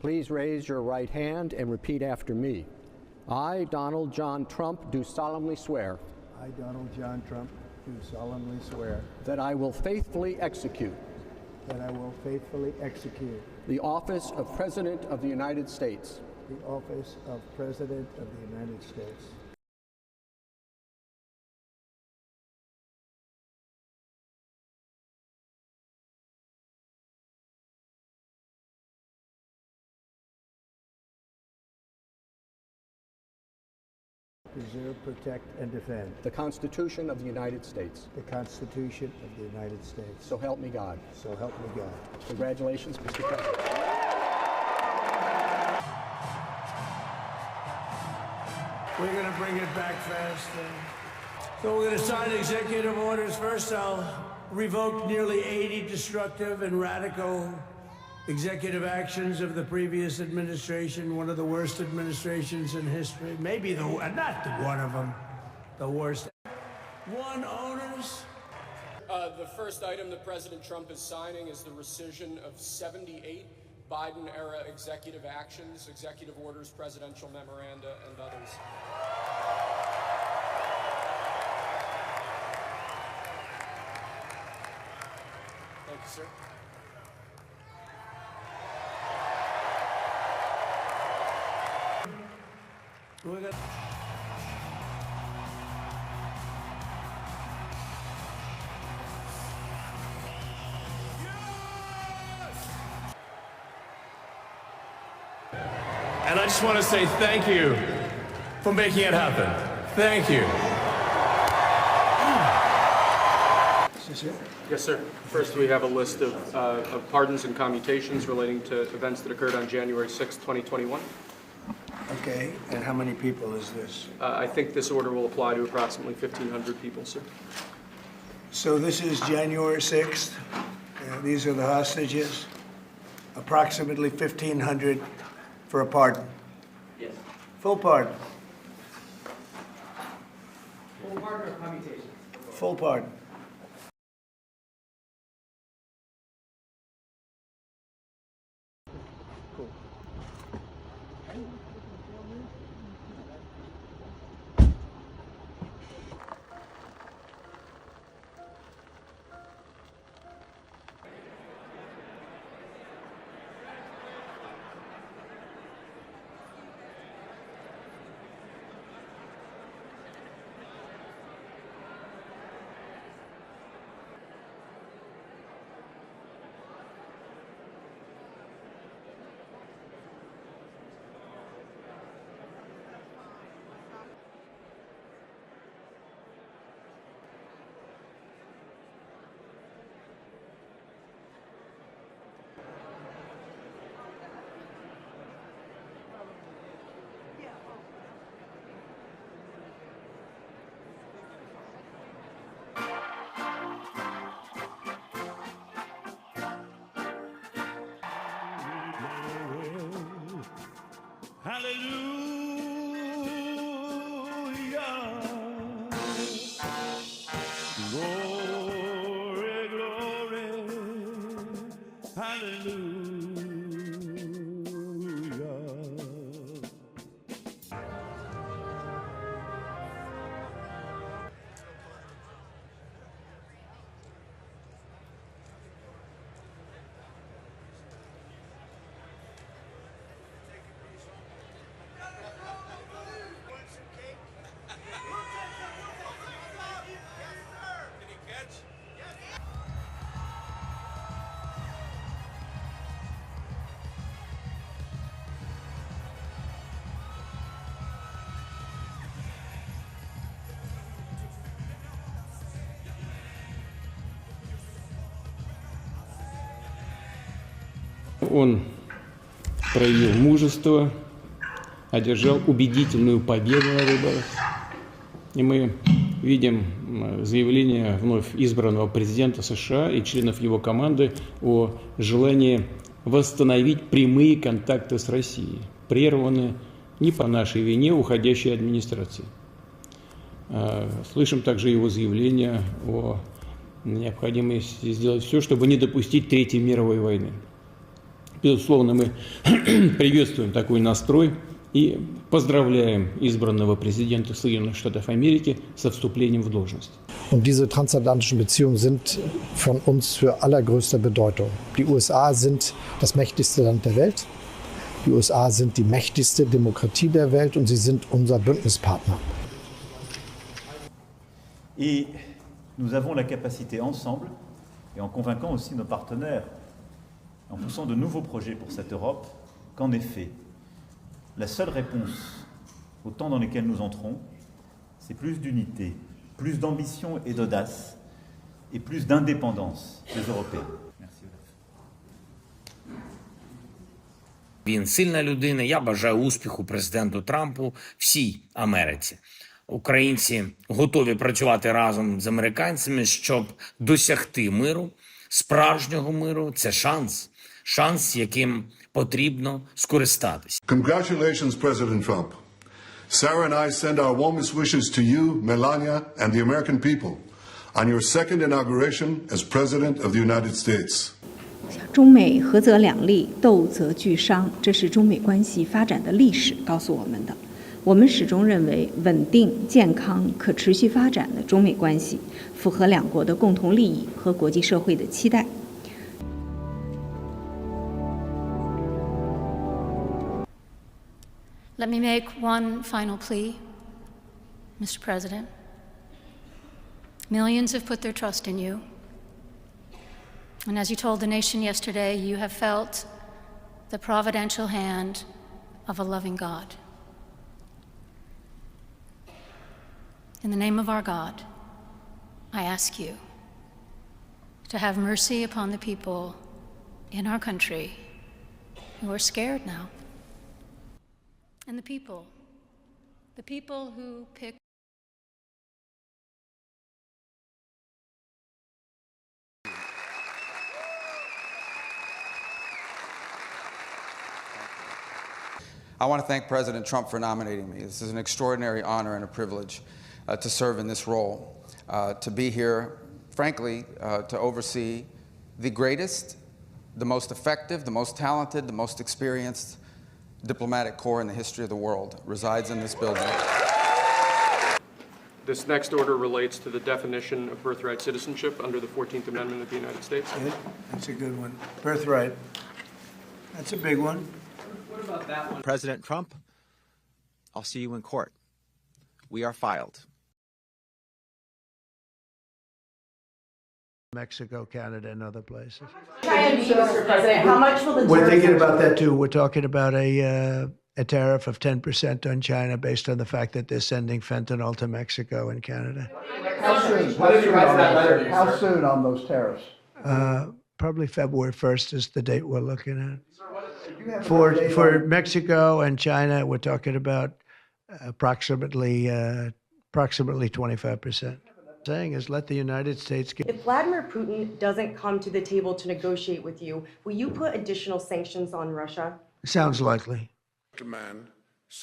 Please raise your right hand and repeat after me. I, Donald John Trump, do solemnly swear. I, Donald John Trump, do solemnly swear. That I will faithfully execute. That I will faithfully execute. The office of President of the United States. The office of President of the United States. Preserve, protect, and defend. The Constitution of the United States. The Constitution of the United States. So help me God. So help me God. Congratulations, Mr. President. We're going to bring it back fast. So we're going to sign executive orders. First, I'll revoke nearly 80 destructive and radical executive actions of the previous administration, one of the worst administrations in history. Maybe not one of them, the worst. One, owners. The first item that President Trump is signing is the rescission of 78 Biden-era executive actions, executive orders, presidential memoranda, and others. Thank you, sir. And I just want to say thank you for making it happen. Thank you. Is this it? Yes, sir. First, we have a list of pardons and commutations relating to events that occurred on January 6, 2021. Okay, and how many people is this? I think this order will apply to approximately 1,500 people, sir. So this is January 6th. These are the hostages. Approximately 1,500 for a pardon. Yes. Full pardon. Full pardon or commutation? Full pardon. Cool. Hallelujah. Glory, glory. Hallelujah. Он проявил мужество, одержал убедительную победу на выборах. И мы видим заявление вновь избранного президента США и членов его команды о желании восстановить прямые контакты с Россией, прерванные не по нашей вине уходящей администрации. Слышим также его заявление о необходимости сделать все, чтобы не допустить Третьей мировой войны. Безусловно, мы приветствуем такой настрой и поздравляем избранного президента Соединенных Штатов Америки со вступлением в должность. Und diese transatlantischen Beziehungen sind von uns für allergrößter Bedeutung. Die USA sind das mächtigste Land der Welt. Die USA sind die mächtigste Demokratie der Welt und sie sind unser Bündnispartner. Et nous avons la capacité ensemble, et en convainquant aussi nos partenaires, en poussant de nouveaux projets pour cette Europe, qu'en effet, la seule réponse au temps dans lesquels nous entrons, c'est plus d'unité, plus d'ambition et d'audace, et plus d'indépendance des Européens. Merci. Він сильна людина. Я бажаю успіху президенту Трампу, всій Америці. Українці готові працювати разом з американцями, щоб досягти миру, справжнього миру. Це шанс, яким потрібно скористатися. Congratulations, President Trump. Sarah and I send our warmest wishes to you, Melania, and the American people on your second inauguration as President of the United States. 中美合则两利，斗则俱伤，这是中美关系发展的历史告诉我们的。我们始终认为，稳定、健康、可持续发展的中美关系符合两国的共同利益和国际社会的期待。Let me make one final plea, Mr. President. Millions have put their trust in you. And as you told the nation yesterday, you have felt the providential hand of a loving God. In the name of our God, I ask you to have mercy upon the people in our country who are scared now. And the people who pick I want to thank President Trump for nominating me. This is an extraordinary honor and a privilege to serve in this role, to be here, frankly, to oversee the greatest, the most effective, the most talented, the most experienced diplomatic corps in the history of the world resides in this building. This next order relates to the definition of birthright citizenship under the 14th Amendment of the United States. That's a good one. Birthright. That's a big one. What about that one? President Trump, I'll see you in court. We are filed. Mexico, Canada, and other places. Mr. President, how much will the We're thinking about that too. We're talking about a tariff of 10% on China based on the fact that they're sending fentanyl to Mexico and Canada. How soon? What did you write that letter? How soon on those tariffs? Probably February 1st is the date we're looking at. For Mexico and China, we're talking about approximately 25%. Saying is let the United States get... If Vladimir Putin doesn't come to the table to negotiate with you, will you put additional sanctions on Russia? Sounds likely. Man,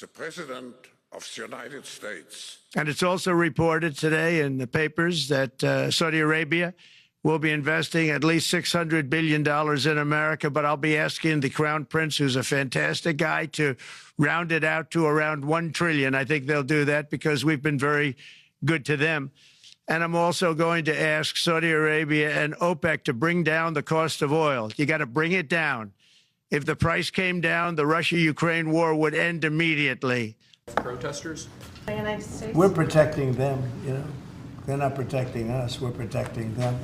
the President of the United States. And it's also reported today in the papers that Saudi Arabia will be investing at least $600 billion in America, but I'll be asking the Crown Prince, who's a fantastic guy, to round it out to around $1 trillion. I think they'll do that because we've been very good to them. And I'm also going to ask Saudi Arabia and OPEC to bring down the cost of oil. You got to bring it down. If the price came down, the Russia-Ukraine war would end immediately. Protesters? The United States? We're protecting them, you know. They're not protecting us, we're protecting them.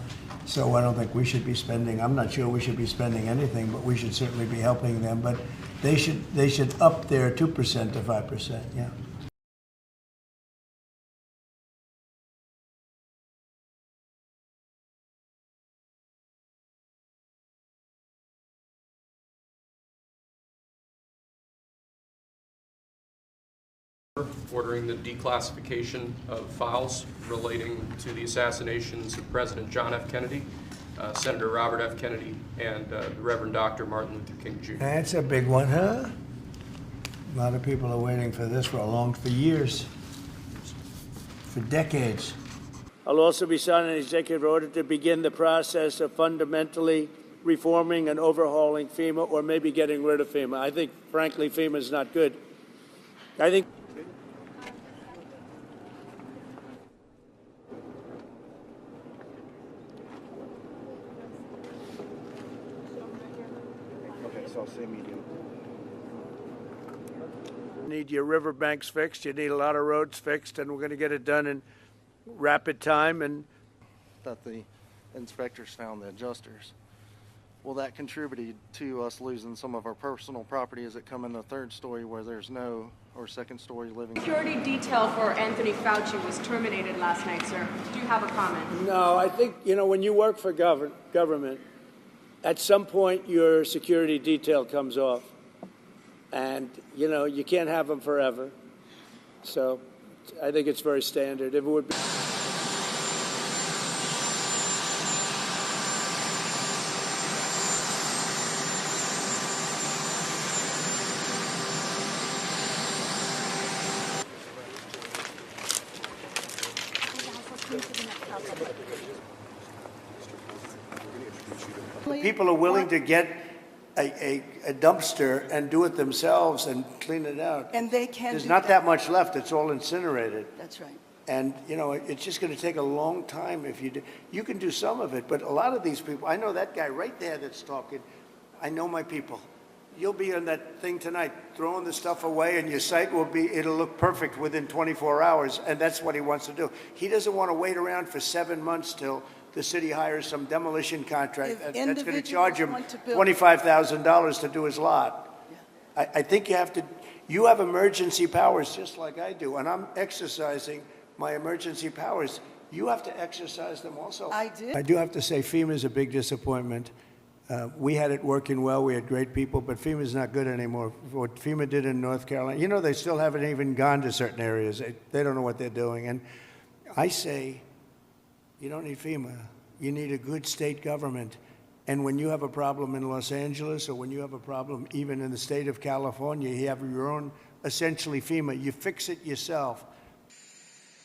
So I don't think we should be spending, I'm not sure we should be spending anything, but we should certainly be helping them. But they should up their 2% to 5%, yeah. Ordering the declassification of files relating to the assassinations of President John F. Kennedy, Senator Robert F. Kennedy, and the Reverend Dr. Martin Luther King Jr. That's a big one, huh? A lot of people are waiting for this for years, for decades. I'll also be signing an executive order to begin the process of fundamentally reforming and overhauling FEMA or maybe getting rid of FEMA. I think, frankly, FEMA is not good. I think. Okay, so I'll say medium. You need your riverbanks fixed. You need a lot of roads fixed, and we're going to get it done in rapid time. And that the inspectors found the adjusters. Well, that contributed to us losing some of our personal property as it come in the third story where there's no, or second story living. Security detail for Anthony Fauci was terminated last night, sir. Do you have a comment? no, I think, when you work for government, at some point your security detail comes off. And, you can't have them forever. So I think it's very standard. If it would be. People are willing to get a dumpster and do it themselves and clean it out. And they can. There's not that much left. It's all incinerated. That's right. And, it's just going to take a long time if you do. You can do some of it, but a lot of these people, I know that guy right there that's talking. I know my people. You'll be on that thing tonight, throwing the stuff away, and your site it'll look perfect within 24 hours, and that's what he wants to do. He doesn't want to wait around for 7 months till the city hires some demolition contract that's going to charge him $25,000 to do his lot. Yeah. I think you have emergency powers just like I do, and I'm exercising my emergency powers. You have to exercise them also. I do. I do have to say FEMA is a big disappointment. We had it working well. We had great people, but FEMA's not good anymore. What FEMA did in North Carolina, they still haven't even gone to certain areas. They don't know what they're doing. And I say, you don't need FEMA. You need a good state government. And when you have a problem in Los Angeles or when you have a problem even in the state of California, you have your own, essentially, FEMA. You fix it yourself.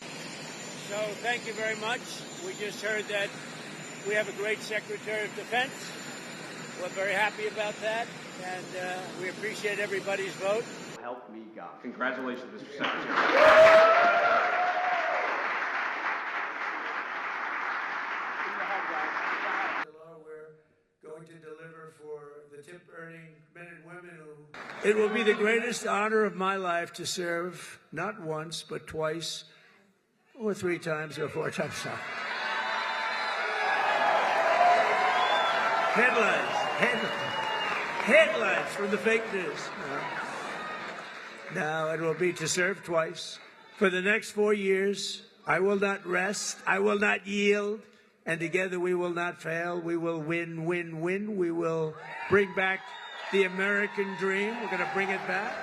So thank you very much. We just heard that we have a great Secretary of Defense. We're very happy about that, and we appreciate everybody's vote. Help me God. Congratulations, Mr. Secretary. We're going to deliver for the tip-earning men and women who... It will be the greatest honor of my life to serve, not once, but twice, or 3 times, or 4 times. Headlines from the fake news. Now it will be to serve twice. For the next 4 years, I will not rest, I will not yield, and together we will not fail. We will win, win, win. We will bring back the American dream. We're going to bring it back.